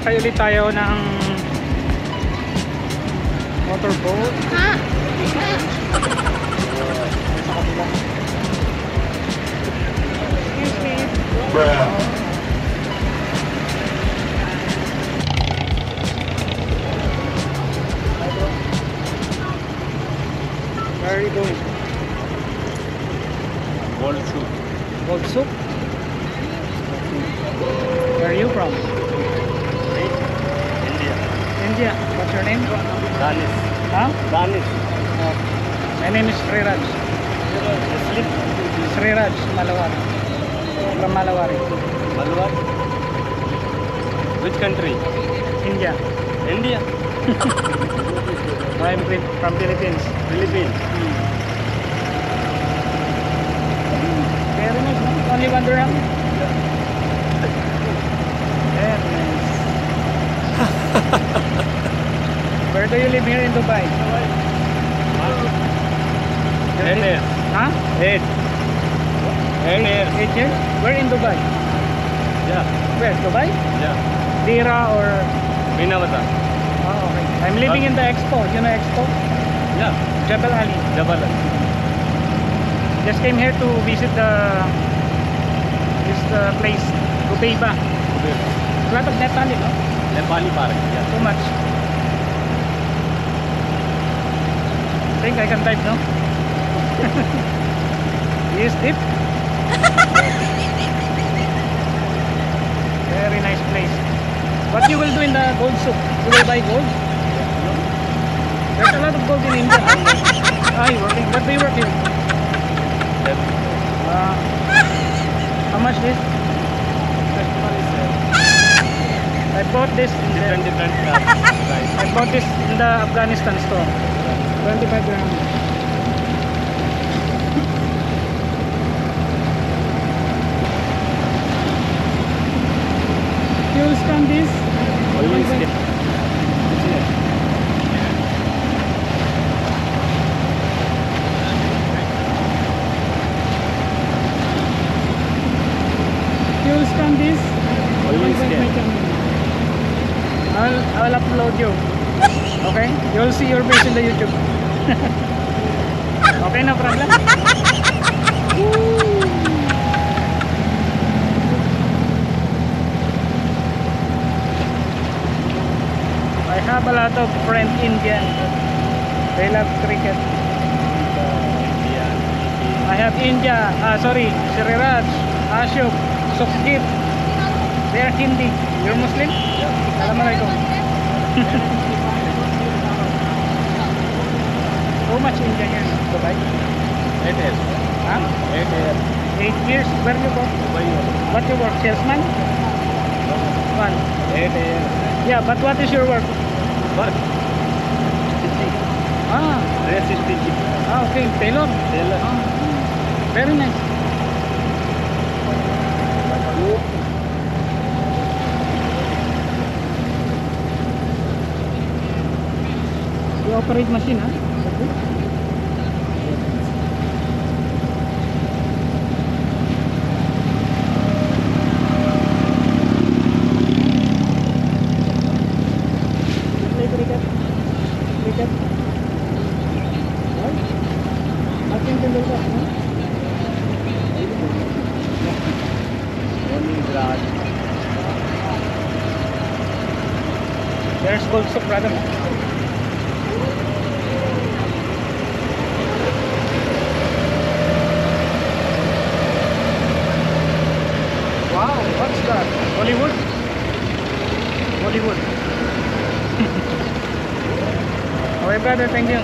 Sasakay ulit tayo ng motorboat. Sa kabila. Excuse me. Where are you going? Gold soup. Gold soup? Where are you from? India. India. What's your name? Danish. Huh? Danish. My name is Sriraj. Muslim. Sriraj Malawari. From Malawari. Malwar. Which country? India. India. I'm from Philippines. Philippines. Very nice, no? Only $1 dirham? Very nice. Where do you live here in Dubai? 8 years. Huh? 8 years. 8 years? Where in Dubai? Yeah. Where? Dubai? Yeah. Dira or... Minawata. Oh, okay. I'm living in the Expo. You know Expo? Yeah. Jabal Ali. Jabal. Just came here to visit this place, Gubeiba. A lot of Nepali, no? Nepali park. Yeah. Too much. I think I can dive, no? Yes, deep. Very nice place. What you will do in the gold soup? You will buy gold? There's a lot of gold in India. You working? What do you work here? How much this? I bought this in Different price. I bought this in the Afghanistan store. 25 dirham. You will scan this? Always get. You will scan this? Always scan. I'll upload you. Okay? You will see your face in the YouTube. Okay, no problem. I have a lot of friends Indian. They love cricket. I have India, Sriraj, Ashok, Sukhdeep. They are Hindi. You're Muslim? Yeah. Assalamualaikum. How much India here in Dubai? 8 years. Huh? 8 years. 8 years. Where you go? What you work? Salesman? One. 8 years. Yeah, but what is your work? Work. Dress stitching. Okay. Tailor. Tailor. Very nice. You operate machine, huh? You play cricket? Cricket? What? Sachin Tendulkar, no? There's gold soup, brother. Wow, what's that? Hollywood? Hollywood. Okay, brother, thank you.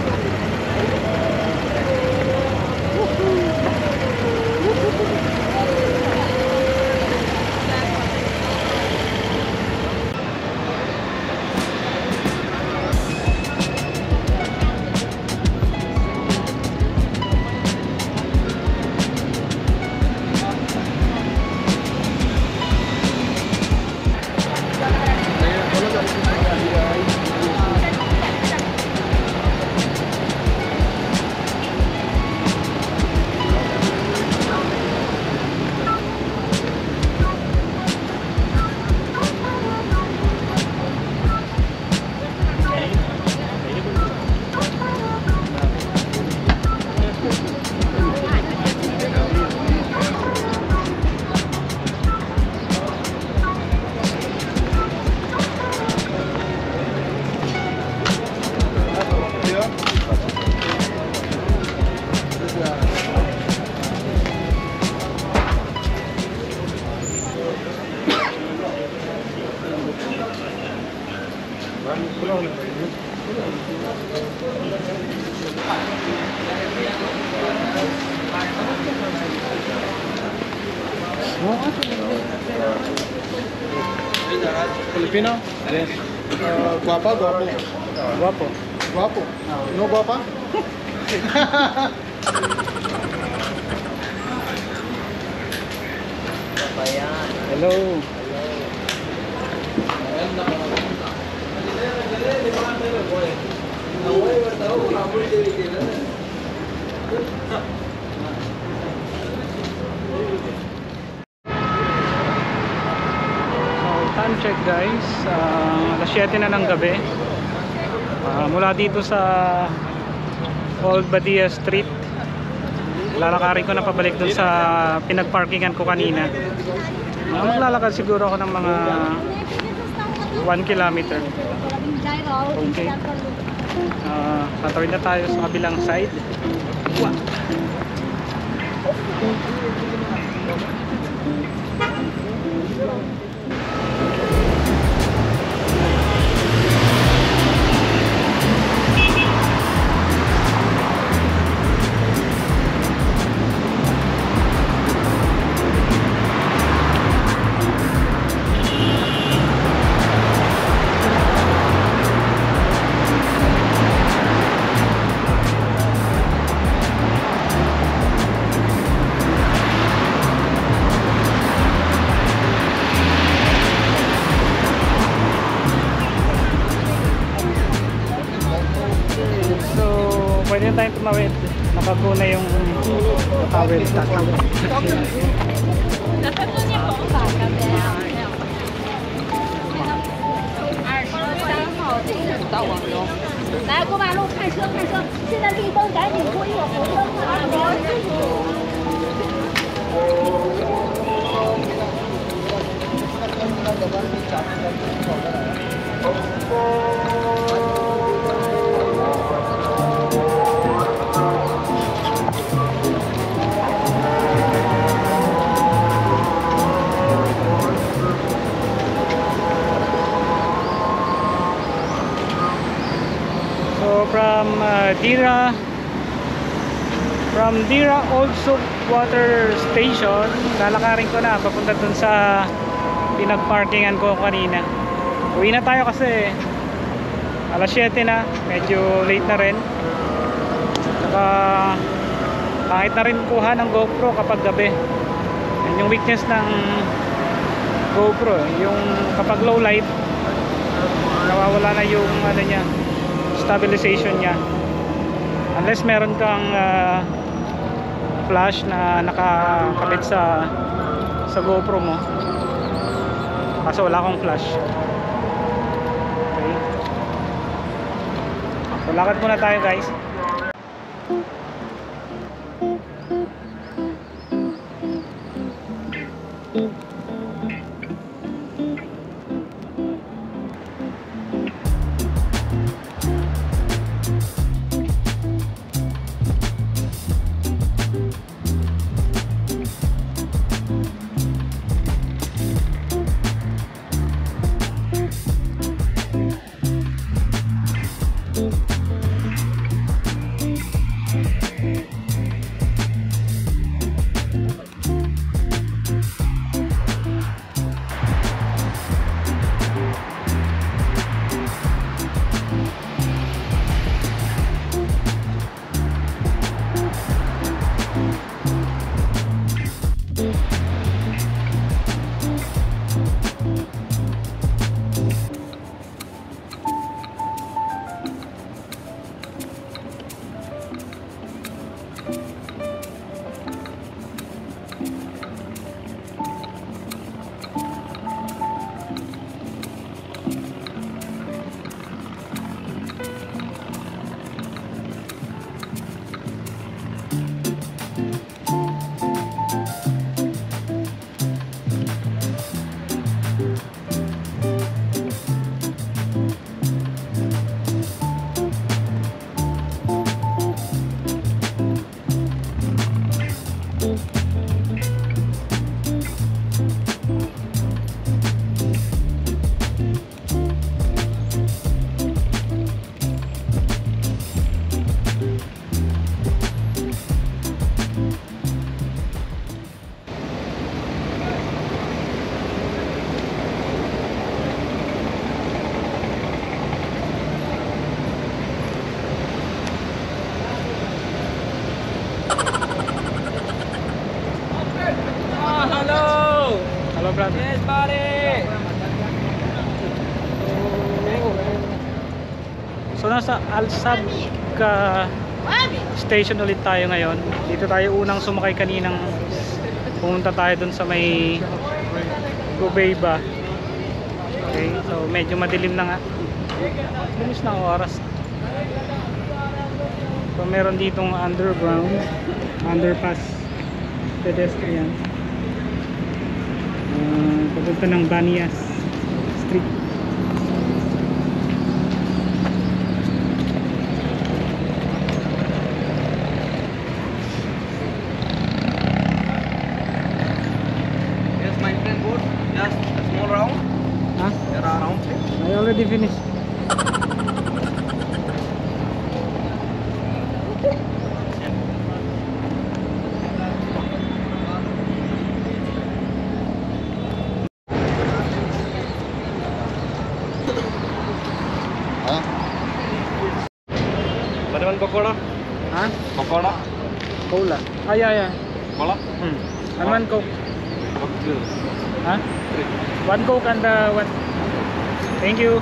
Filipino? Yes. Guapa, guapo. Guwapo. Guapo. No guapa? Hello. Time check guys, alas 7 na ng gabi. Mula dito sa Old Badia Street, lalakarin ko na pabalik dun sa pinagparkingan ko kanina. Maglalakad siguro ako ng mga 1 kilometer. Okay. Tatawid na tayo sa kabilang side. Wow. Pwede tayong tumawid. Nakago na yung tawid. From Dira Old Soup Water Station, lalakarin ko na papunta dun sa pinagparkingan ko kanina. Uwi na tayo kasi alas 7 na, medyo late na rin. Saka kahit na rin kuha ng GoPro kapag gabi. Yan yung weakness ng GoPro, yung kapag low light nawawala na yung ano niya, stabilization niya. Unless meron kang flash na nakakabit sa GoPro mo. Kaso wala akong flash. Okay. So lakad muna tayo guys. Brad. Yes, buddy! So nasa Al-Sabca station ulit tayo ngayon. Dito tayo unang sumakay kaninang pumunta tayo dun sa may Gubeyba. Okay, so medyo madilim na nga. Bilis na ang oras. So meron ditong underpass pedestrian. Papunta ng Banias Street. Yes, my friend, good. Just a small round. Huh? There are round. I already finished. Huh? Banaman pakoda? Huh? Pakoda? Cola. Ah, yeah. Cola? And one Coke. Okay. Huh? One Coke and one. Thank you.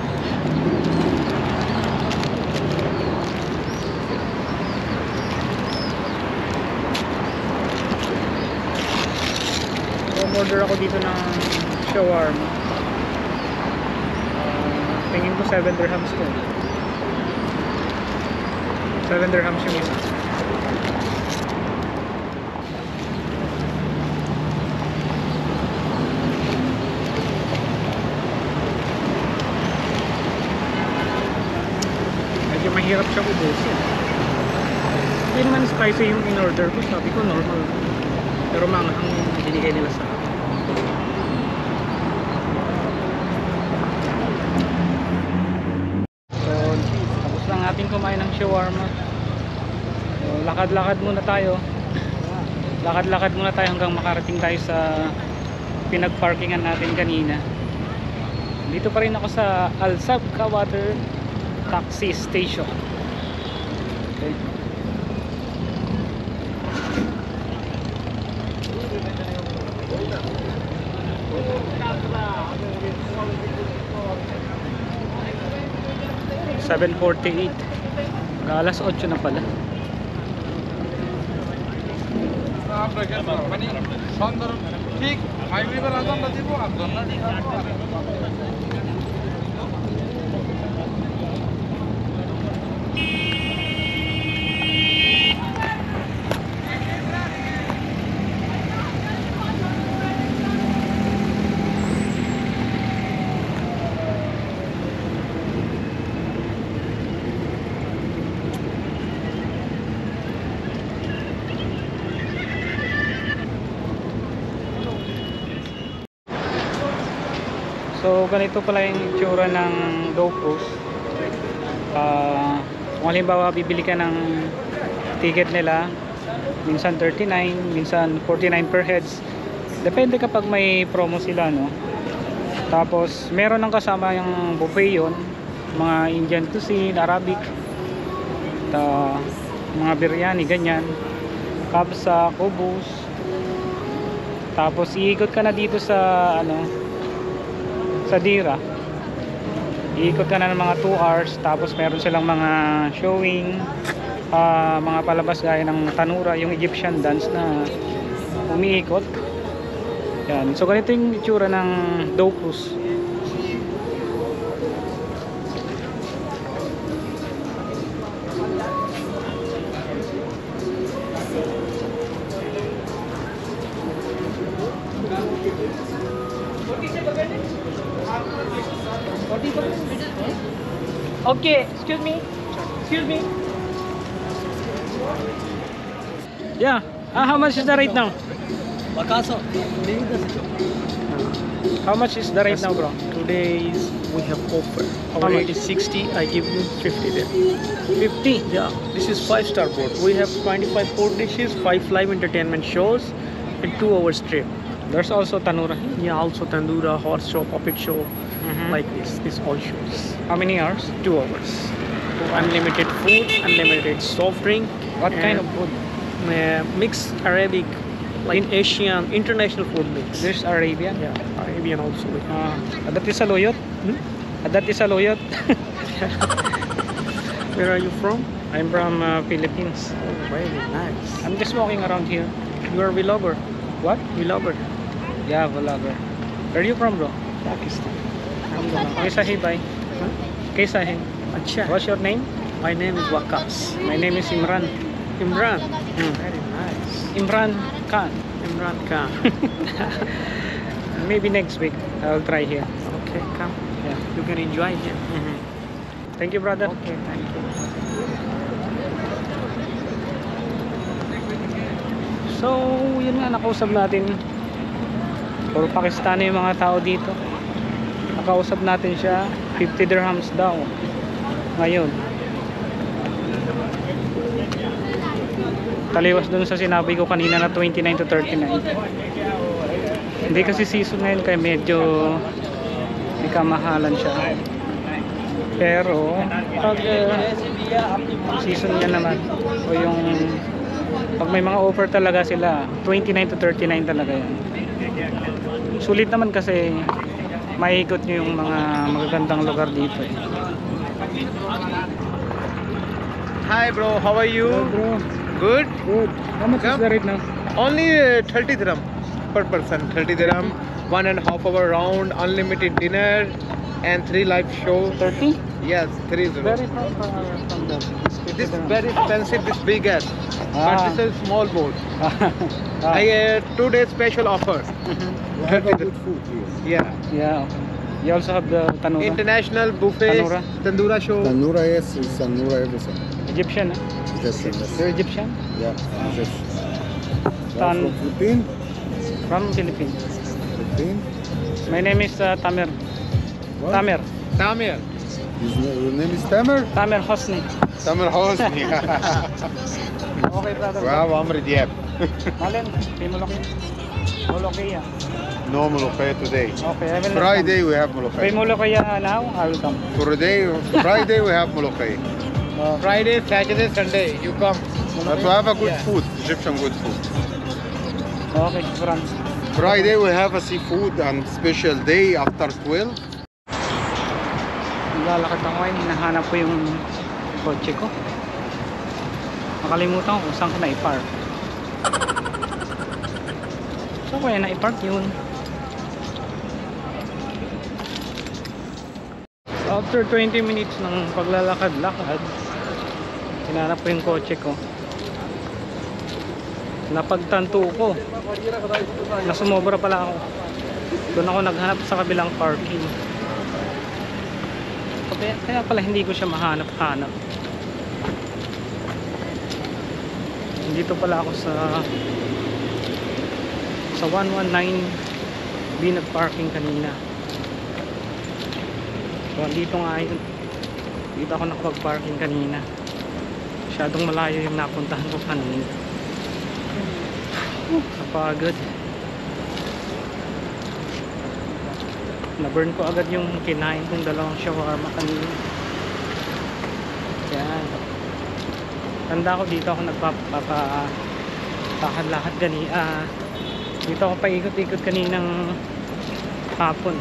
Order ako dito ng shawarma. Tingin ko 7 dirhams to. 7 dirhams yung isa. Medyo mahirap siya ubusin. Hindi naman spicy yung in-order ko. Sabi ko normal. Pero manghang ang binigay nila sa akin. So, tapos lang natin kumain ng shawarma. So, lakad-lakad muna tayo. Lakad-lakad muna tayo hanggang makarating tayo sa pinag-parkingan natin kanina. Dito pa rin ako sa Al-Sabca Water Taxi Station. Okay. $7.48. Alas 8 na pala. ठीक हाईवे पर आता हूँ वो आप दोनों ठीक So ganito pala yung itsura ng GoPros. Kung halimbawa bibili ka ng ticket nila, minsan 39, minsan 49 per heads. Depende kapag may promo sila, no? Tapos meron ng kasama yung buffet yun, mga Indian cuisine, Arabic, mga biryani, ganyan, kabsa, kubus. Tapos iikot ka na dito sa sa Dira. Iikot ka na ng mga 2 hours. Tapos meron silang mga showing, mga palabas gaya ng Tanura, yung Egyptian dance na umiikot. Yan. So ganito yung itsura ng GoPros. Okay, excuse me. Excuse me. Yeah. How much is the rate now? Bakaso. How much is the rate now, bro? Today is we have offer. How Our much? rate is 60. I give you 50 there. 50. Yeah, this is 5-star board. We have 25 food dishes, 5 live entertainment shows, and 2 hours trip. There's also Tanura. Yeah, also Tandura, horse show, puppet show, Mhm. like this. This all shows. How many hours? 2 hours. Unlimited food, unlimited soft drink. What kind of and, food? mixed Arabic, like Asian international food mix. There's Arabian. Yeah, Arabian also. Adat is saluyot. Hmm? Adat is saluyot. Where are you from? I'm from Philippines. Oh, very nice. I'm just walking around here. You are vlogger. What? Vlogger. Yeah, vlogger. Where are you from, bro? Pakistan. Okay, sahi, bye. Huh? Okay, sahi. Acha. What's your name? My name is Wakas. My name is Imran. Imran. Hmm. Very nice. Imran Khan. Imran Khan. Maybe next week I'll try here. Okay, come. Yeah. You can enjoy here. Thank you, brother. Okay, thank you. So, yun nga, nakausap natin. Puro Pakistani yung mga tao dito. Nakausap natin siya. 50 dirhams daw. Ngayon. Taliwas dun sa sinabi ko kanina na 29 to 39. Hindi kasi season ngayon kaya medyo di kamahalan siya. Pero pag season niya naman o yung pag may mga offer talaga sila 29 to 39 talaga yan. Sulit naman kasi maiikot nyo yung mga magagandang lugar dito eh. Hi bro, how are you? Hello, bro. Good. Good. How much is Come. the rate now? Only 30 dirham per person. 30 dirham, 1.5 hour round, unlimited dinner, and 3 live show. 30? Yes, 3 0. Very far from that. This very expensive, this bigger. But Ah. this is small boat. Ah. I 2 days special offer. Mhm. 30 good food here. Yeah. Yeah, okay. You also have the tanura. International buffet. Tandoora. Tandoora show. Tanura, yes, it's Tanura everything. Egyptian, eh? Yes, yes. You're Egyptian? Yeah, yes. Tan- From Philippines? From Philippines. Philippines? My name is Tamer. What? Tamer. Tamir. Your name is Tamer? Tamer Hosni. Tamer Hosni. Okay, brother. Wow, Amr Diab. Malen, may Molokai. Molokai. No Molokai today. Okay, I will Friday we have May Molokai. Molokai now, I will come. Friday we have Molokai. Friday, Saturday, Sunday. You come. But we have a good Yeah. food, Egyptian good food. Okay, Fran. Friday we have a seafood and special day after 12. Naglalakad ako ngayon, hinahanap ko yung kotse ko. Nakalimutan ko kung saan ko na-i-park. Saan ko yan na-i-park yun? So, after 20 minutes ng paglalakad-lakad, hinanap ko yung kotse ko. Napagtanto ko na sumobra pala ako. Doon ako naghanap sa kabilang parking. Kaya pala hindi ko siya mahanap-hanap. Dito pala ako sa 119 B nag-parking kanina. So dito nga yun. Dito ako nakapag-parking kanina. Masyadong malayo yung napuntahan ko kanina. Napagod. Na-burn ko agad yung kinain kong dalawang shawarma kanina. Yan. Tanda ko dito ako nagpapalakad gani. Dito ako paikot-ikot kaninang hapon.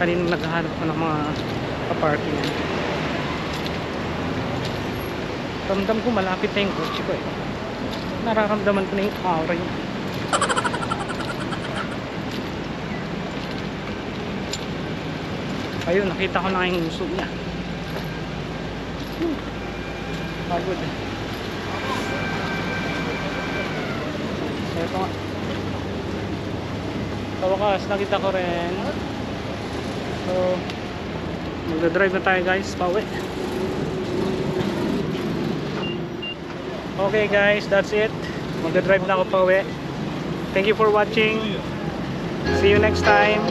Kaninang naghahanap ko ng mga kaparking. Ramdam ko malapit na yung kotse ko eh. Nararamdaman ko na yung aura niya. Ayun, nakita ko na yung uso niya. Pagod eh. Ito nga. Sa wakas, nakita ko rin. So, magdadrive na tayo guys, pauwi. Okay guys, that's it. Magdadrive na ako pauwi. Thank you for watching. See you next time.